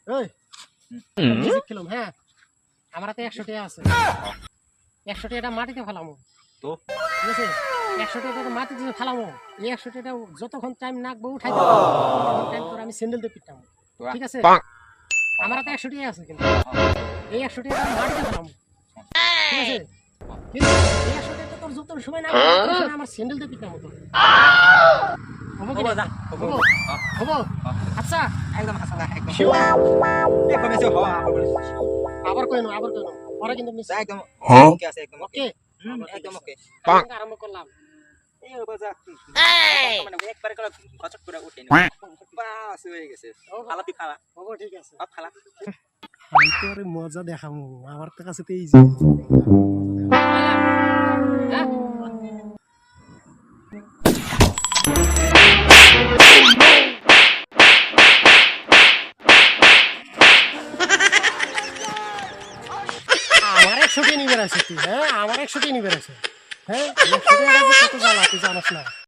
ওই মিউজিক খেলাম হ্যাঁ আমার হাতে 100 টাকা আছে 100 টাকাটা মাটিতে ফেলামো তো ঠিক আছে 100 টাকাটা মাটিতে ফেলামো এই 100 টাকাটা যতক্ষণ টাইম নাকবো উঠাই দেবো ততক্ষণ টাইম তোর আমি স্যান্ডেল দিয়ে পিটামো ঠিক আছে আমার হাতে 100 টাকা আছে কিন্তু এই 100 টাকাটা মাটিতে ফেলামো ঠিক আছে কিন্তু এই 100 টাকাটা তোর যত সময় না আমার স্যান্ডেল দিয়ে পিটামো তোর হবো কি না হবো হবো আচ্ছা একদম হাসা একদম শিওর একদম এসে হওয়া আবার কইনো পরে কিন্তু মিস একদম ওকে আছে একদম ওকে একদম ওকে আরম্ভ করলাম এই বাজা মানে একবারে করে গচক করে উঠে নি বাস হয়ে গেছে ফালা তুই ফালা হবো ঠিক আছে বাপ ফালা আমি তো আরে মজা দেখামু আমার তো কাছে তো এই যে হ্যাঁ আমার 100 টি নিবে আছে তুই হ্যাঁ আমার 100 টি নিবে আছে হ্যাঁ 100 টি কত জ্বালা তুই জানাস না